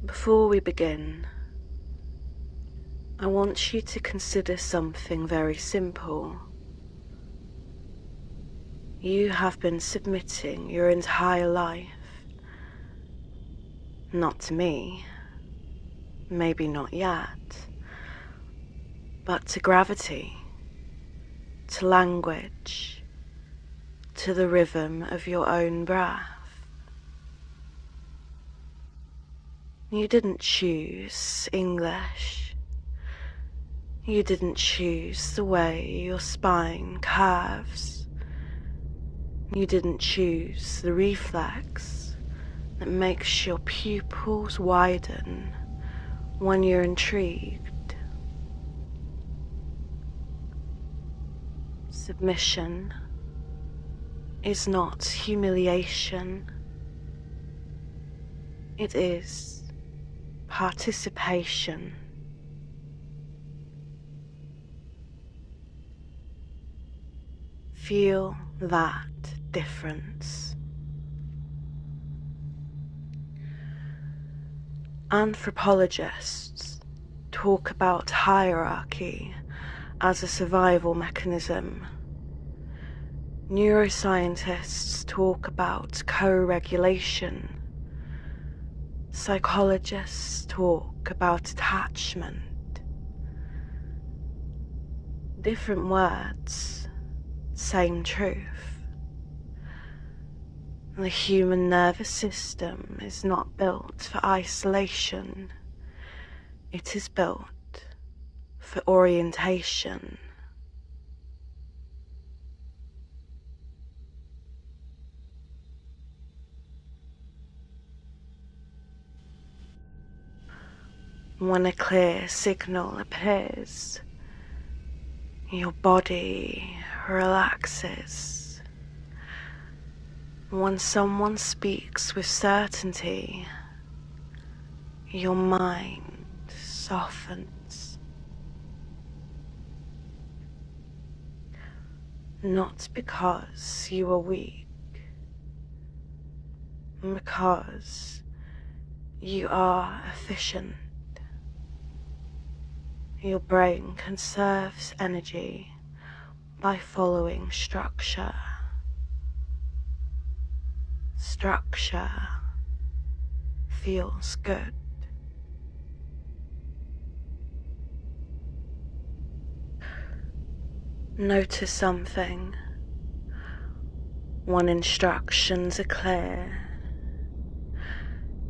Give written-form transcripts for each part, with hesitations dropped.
Before we begin, I want you to consider something very simple. You have been submitting your entire life, not to me, maybe not yet, but to gravity, to language, to the rhythm of your own breath. You didn't choose English. You didn't choose the way your spine curves. You didn't choose the reflex that makes your pupils widen when you're intrigued. Submission is not humiliation. It is participation. Feel that difference. Anthropologists talk about hierarchy as a survival mechanism. Neuroscientists talk about co-regulation. Psychologists talk about attachment. Different words, same truth. The human nervous system is not built for isolation. It is built for orientation. When a clear signal appears, your body relaxes. When someone speaks with certainty, your mind softens. Not because you are weak, because you are efficient. Your brain conserves energy by following structure. Structure feels good. Notice something. When instructions are clear,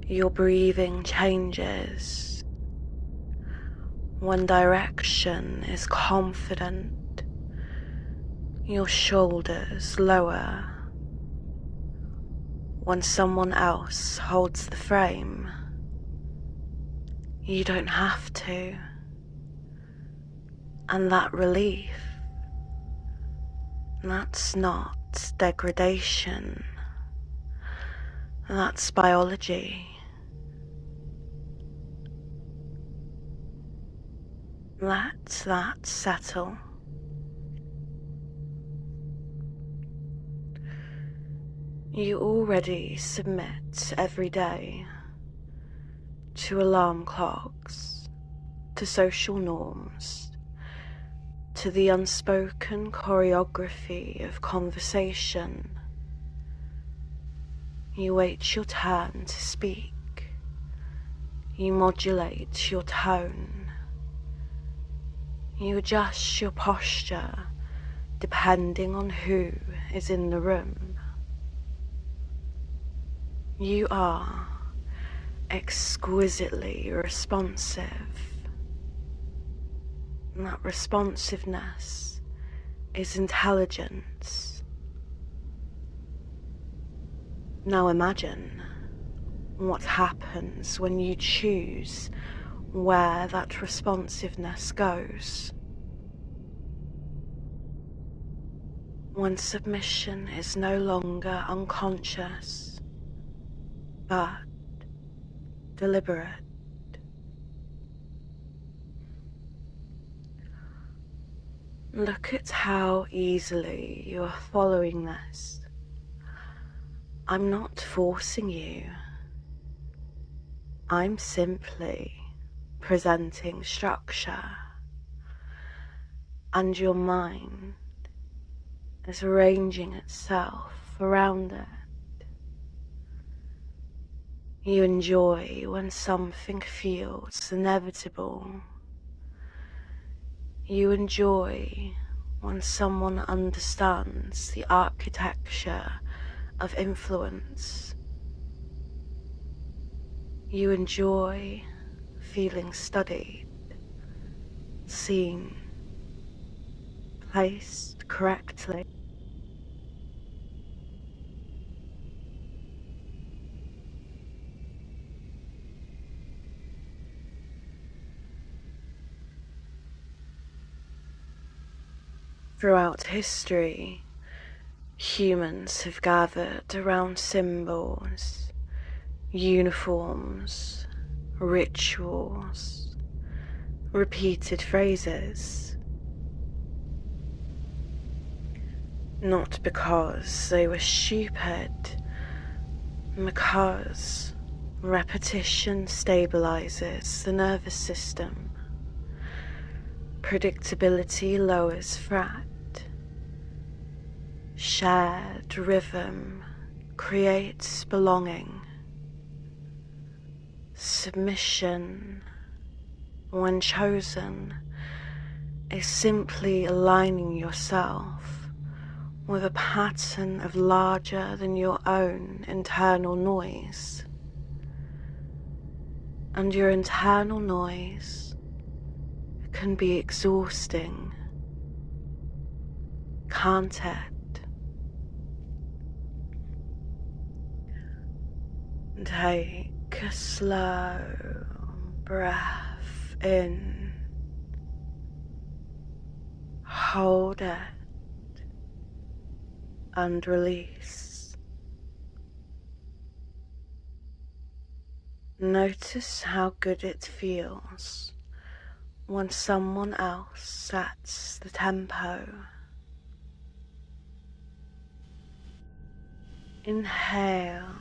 your breathing changes. When direction is confident, your shoulders lower. When someone else holds the frame, you don't have to. And that relief, that's not degradation. That's biology. Let that settle. You already submit every day to alarm clocks, to social norms, to the unspoken choreography of conversation. You wait your turn to speak. You modulate your tone. You adjust your posture depending on who is in the room. You are exquisitely responsive. And that responsiveness is intelligence. Now imagine what happens when you choose where that responsiveness goes. When submission is no longer unconscious, but deliberate. Look at how easily you are following this. I'm not forcing you. I'm simply presenting structure, and your mind is arranging itself around it. You enjoy when something feels inevitable. You enjoy when someone understands the architecture of influence. You enjoy feeling studied, seen, placed correctly. Throughout history, humans have gathered around symbols, uniforms, rituals, repeated phrases. Not because they were stupid, because repetition stabilizes the nervous system. Predictability lowers threat. Shared rhythm creates belonging. Submission, when chosen, is simply aligning yourself with a pattern of larger than your own internal noise. And your internal noise can be exhausting, can't it? Take a slow breath in, hold it, and release. Notice how good it feels when someone else sets the tempo. Inhale,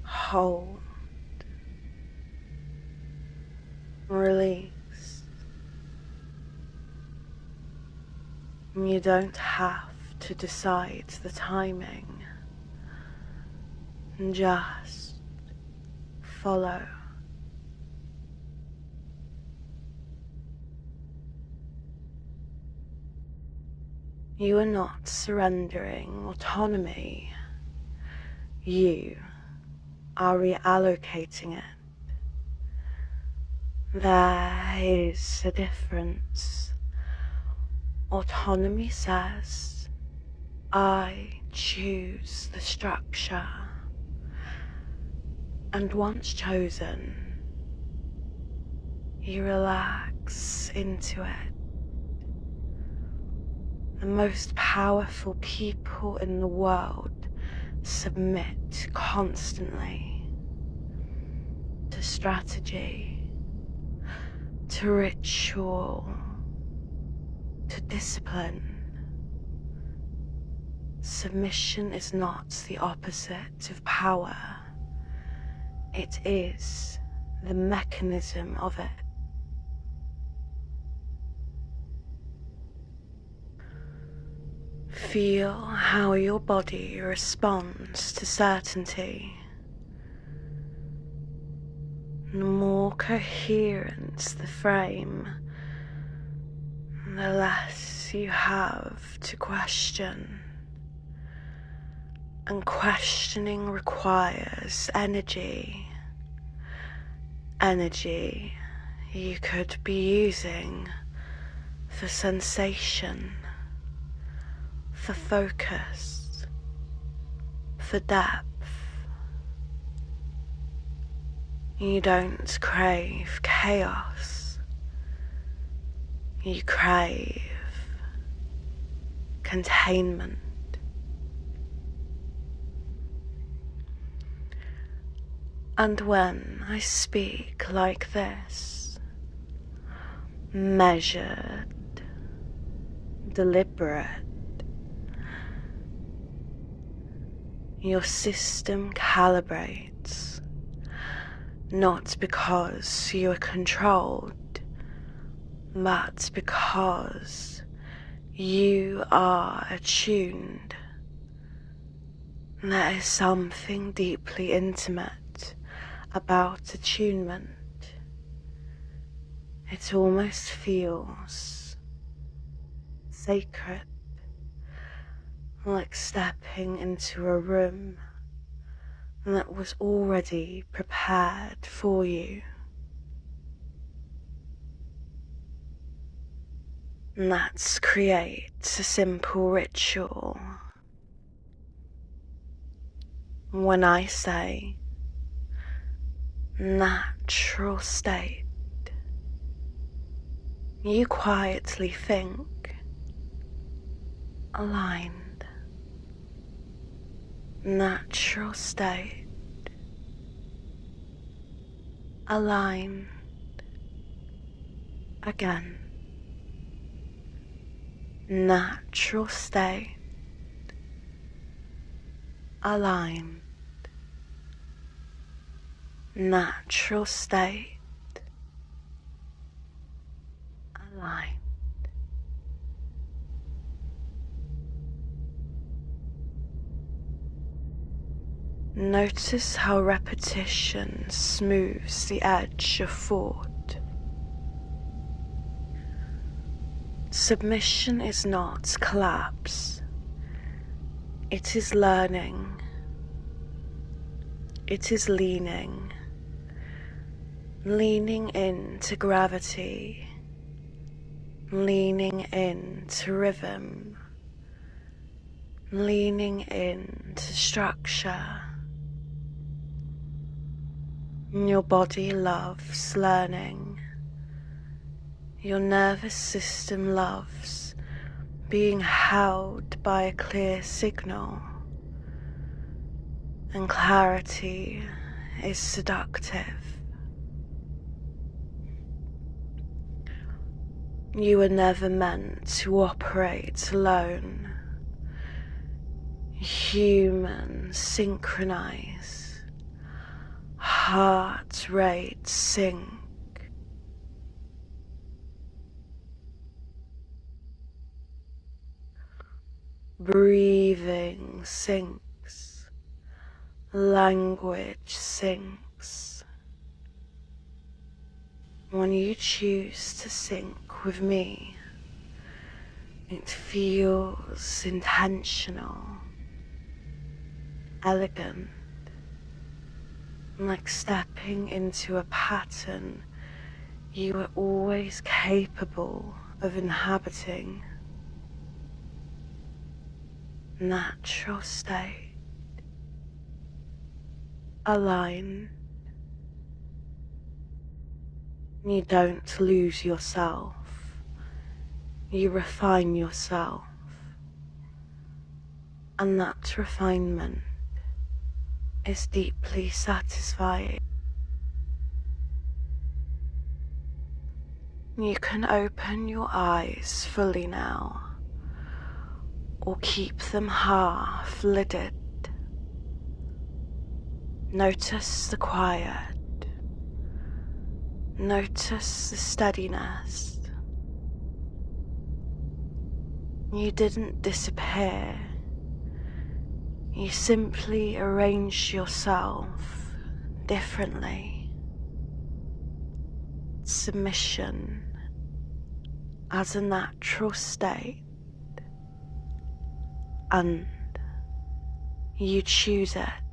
hold, release. You don't have to decide the timing, just follow. You are not surrendering autonomy, you are reallocating it. There is a difference. Autonomy says, I choose the structure, and once chosen, you relax into it. The most powerful people in the world submit constantly to strategy, to ritual, to discipline. Submission is not the opposite of power. It is the mechanism of it. Feel how your body responds to certainty. The more coherent the frame, the less you have to question. And questioning requires energy. Energy you could be using for sensation, for focus, for depth. You don't crave chaos. You crave containment. And when I speak like this, measured, deliberate, your system calibrates, not because you are controlled, but because you are attuned. There is something deeply intimate about attunement. It almost feels sacred, like stepping into a room that was already prepared for you. And let's create a simple ritual. When I say natural state, you quietly think aligned. Natural state, aligned. Again. Natural state, aligned. Natural state, aligned. Notice how repetition smooths the edge of thought. Submission is not collapse. It is learning. It is leaning. Leaning into gravity. Leaning into rhythm. Leaning into structure. Your body loves learning. Your nervous system loves being held by a clear signal, and clarity is seductive. You were never meant to operate alone. Humans synchronize, heart rate sync. Breathing syncs, language syncs. When you choose to sync with me, it feels intentional, elegant, like stepping into a pattern you are always capable of inhabiting. Natural state, aligned. You don't lose yourself, you refine yourself, and that refinement is deeply satisfying. You can open your eyes fully now, or keep them half lidded. Notice the quiet. Notice the steadiness. You didn't disappear. You simply arranged yourself differently. Submission as a natural state, and you choose it.